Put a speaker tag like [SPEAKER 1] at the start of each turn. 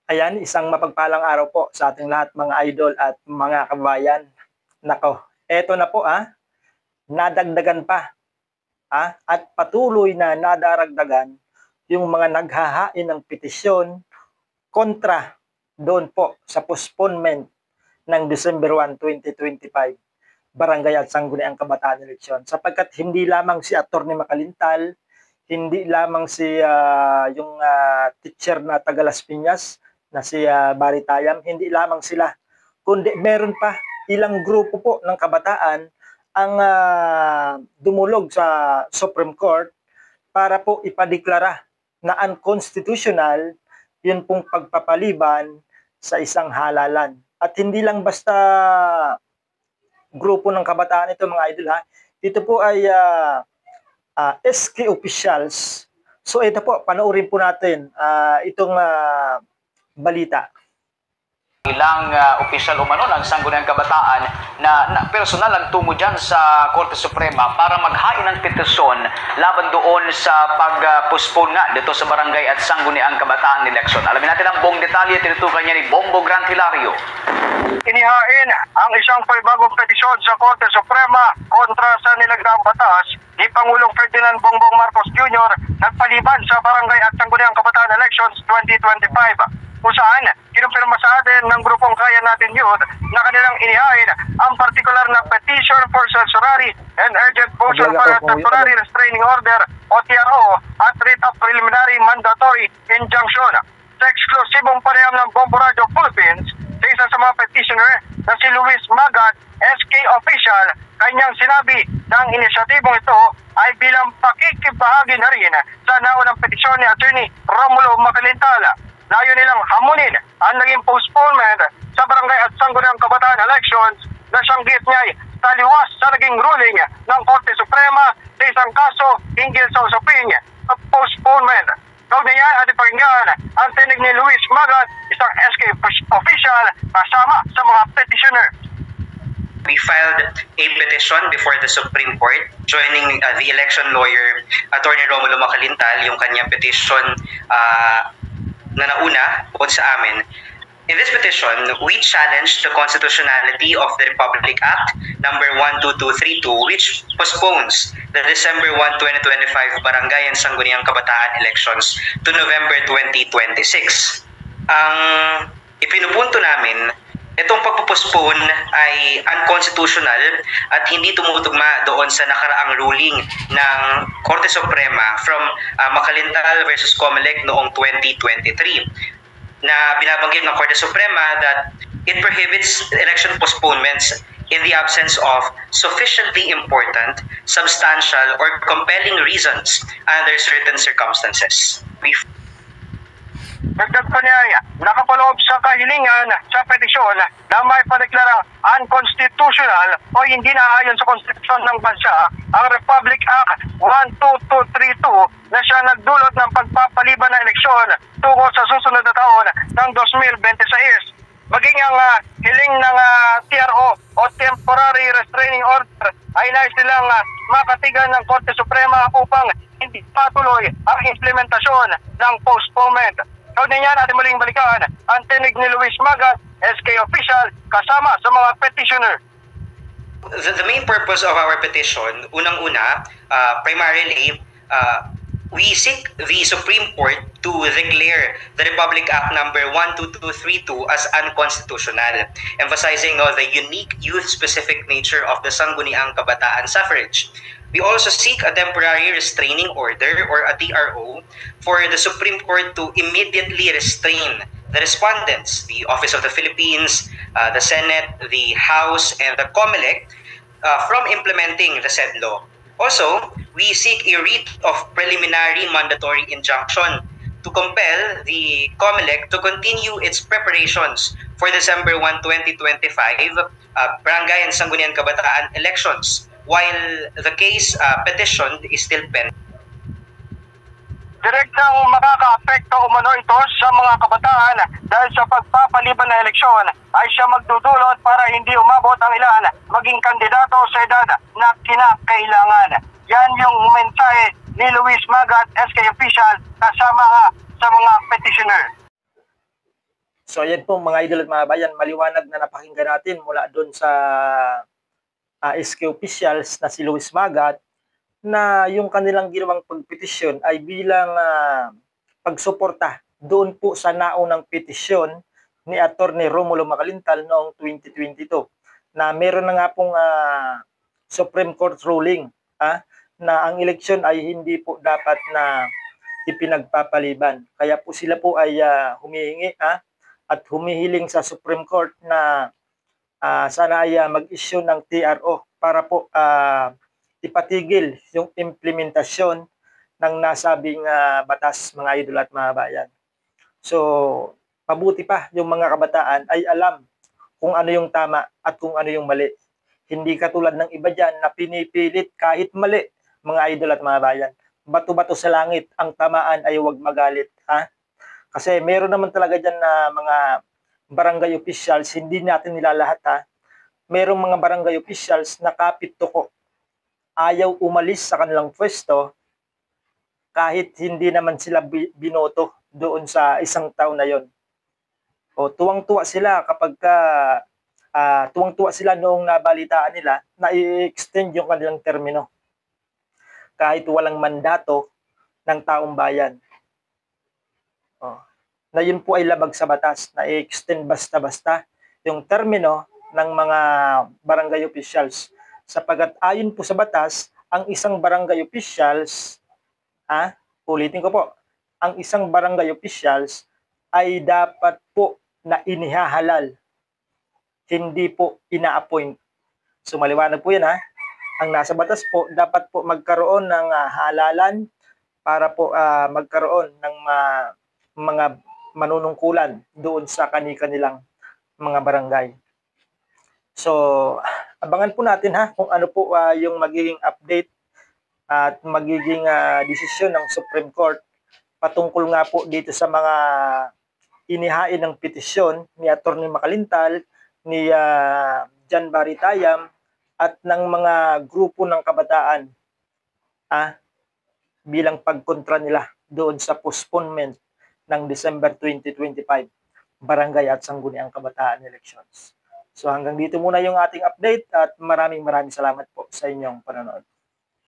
[SPEAKER 1] Ayan, isang mapagpalang araw po sa ating lahat mga idol at mga kabayan. Nako, eto na po nadagdagan pa at patuloy na nadaragdagan yung mga naghahain ng petisyon kontra doon po sa postponement ng December 1, 2025 Barangay at Sangguniang Kabataan Eleksyon. Sapagkat hindi lamang si Atty. Makalintal, hindi lamang si yung teacher na taga Las Piñas na si Baritayam, hindi lamang sila, kundi meron pa ilang grupo po ng kabataan ang dumulog sa Supreme Court para po ipadeklara na unconstitutional yun pong pagpapaliban sa isang halalan. At hindi lang basta grupo ng kabataan ito mga idol ito po ay SK officials. So ito po, panoorin po natin itong balita.
[SPEAKER 2] Ilang opisyal umano ng Sangguniang Kabataan na personal ang tungo dyan sa Korte Suprema para maghain ng petisyon laban doon sa pag-postpone nga dito sa Barangay at Sangguniang Kabataan Election. Alamin natin ang buong detalye, tinutukan niya ni Bongo Grant Hilario.
[SPEAKER 3] Inihain ang isang pagbagong petisyon sa Korte Suprema kontra sa nilagdaang batas ni Pangulong Ferdinand Bongbong Marcos Jr. nagpaliban sa Barangay at Sangguniang Kabataan Elections 2025. Kung saan, kinumpirma sa atin ng grupong Kaya Natin Youth na kanilang inihain ang partikular na Petition for Certiorari and Urgent Motion for a Temporary Restraining Order o TRO at Writ of Preliminary Mandatory Injunction sa eksklusibong panayam ng Bombo Radio Philippines sa isa sa mga petitioner na si Luis Magat, SK official. Kanyang sinabi na ang inisyatibong ito ay bilang pakikibahagi na rin sa naunang petisyon ni Atty. Romulo Macalintala. Layo nilang hamunin ang naging postponement sa Barangay at Sangguniang Kabataan Elections na sanggit niya ay taliwas sa naging ruling ng Korte Suprema sa isang kaso hinggil sa usapin ng postponement. Kaugnay niya at ipakinggan ang tinig ni Luis Magat, isang SK official kasama sa mga petitioner.
[SPEAKER 4] We filed a petition before the Supreme Court joining the election lawyer, Atty. Romulo Macalintal, yung kanyang petition na nauna bukod sa amin. In this petition, we challenged the constitutionality of the Republic Act number 12232, which postpones the December 1, 2025 Barangay and Sangguniang Kabataan Elections to November 2026. Ang ipinupunto namin, itong pagpupostpone ay unconstitutional at hindi tumutugma doon sa nakaraang ruling ng Korte Suprema from Macalintal versus Comelec noong 2023 na binabanggit ng Korte Suprema that it prohibits election postponements in the absence of sufficiently important, substantial, or compelling reasons under certain circumstances.
[SPEAKER 3] Dagdag pa niya, nakapaloob sa kahilingan sa petisyon na may padeklarang unconstitutional o hindi naayon sa konstitusyon ng bansa ang Republic Act 12232 na siya nagdulot ng pagpapaliban ng eleksyon tungo sa susunod na taon ng 2026. Maging ang hiling ng TRO o Temporary Restraining Order ay nais nilang makatigan ng Korte Suprema upang hindi patuloy ang implementasyon ng postponement. Kaugnay niya natin muling balikan ang tinig ni Luis Magat, SK official, kasama sa mga petitioner.
[SPEAKER 4] The main purpose of our petition, unang-una, primarily, we seek the Supreme Court to declare the Republic Act number 12232 as unconstitutional, emphasizing the unique youth-specific nature of the Sangguniang Kabataan suffrage. We also seek a temporary restraining order or a TRO for the Supreme Court to immediately restrain the respondents, the Office of the Philippines, the Senate, the House, and the COMELEC from implementing the said law. Also, we seek a writ of preliminary mandatory injunction to compel the COMELEC to continue its preparations for December 1, 2025 Barangay and Sangguniang Kabataan elections, while the case petitioned is still pending.
[SPEAKER 3] Direktang makaka-apekto umano ito sa mga kabataan dahil sa pagpapaliban na eleksyon ay siya magdudulot para hindi umabot ang ilan maging kandidato sa edad na kinakailangan. Yan yung mensahe ni Luis Magat, SK official, kasama sa mga petitioner.
[SPEAKER 1] So ayan po mga idol at mga bayan, maliwanag na napakinggan natin mula doon sa SK officials na si Luis Magat na yung kanilang ginawang pagpetisyon ay bilang pagsuporta doon po sa naunang petisyon ni Attorney Romulo Macalintal noong 2022 na meron na nga pong Supreme Court ruling na ang eleksyon ay hindi po dapat na ipinagpapaliban. Kaya po sila po ay humihingi at humihiling sa Supreme Court na sana ay mag-issue ng TRO para po ipatigil yung implementasyon ng nasabing batas, mga idol at mga bayan. So, mabuti pa yung mga kabataan ay alam kung ano yung tama at kung ano yung mali. Hindi katulad ng iba dyan na pinipilit kahit mali, mga idol at mga bayan. Bato-bato sa langit, ang tamaan ay huwag magalit. Kasi meron naman talaga dyan na mga barangay officials, hindi natin nilalahat. Merong mga barangay officials na kapit tuko. Ayaw umalis sa kanilang pwesto kahit hindi naman sila binoto doon sa isang taon na yon. O tuwang-tuwa sila kapag tuwang-tuwa sila noong nabalitaan nila na i-extend yung kanilang termino kahit walang mandato ng taong bayan. Na yun po ay labag sa batas na i-extend basta-basta yung termino ng mga barangay officials. Sapagat ayon po sa batas, ang isang barangay officials, ulitin ko po, ang isang barangay officials ay dapat po na inihahalal, hindi po ina-appoint. So maliwanag po yan Ang nasa batas po, dapat po magkaroon ng halalan para po magkaroon ng mga manunungkulan doon sa kanilang mga barangay. So, abangan po natin kung ano po yung magiging update at magiging desisyon ng Supreme Court patungkol nga po dito sa mga inihain ng petisyon ni Attorney Macalintal, ni Jan Baritayam, at ng mga grupo ng kabataan bilang pagkontra nila doon sa postponement ng December 2025 barangay at sangguniang kabataan elections. So hanggang dito muna yung ating update at maraming salamat po sa inyong panonood.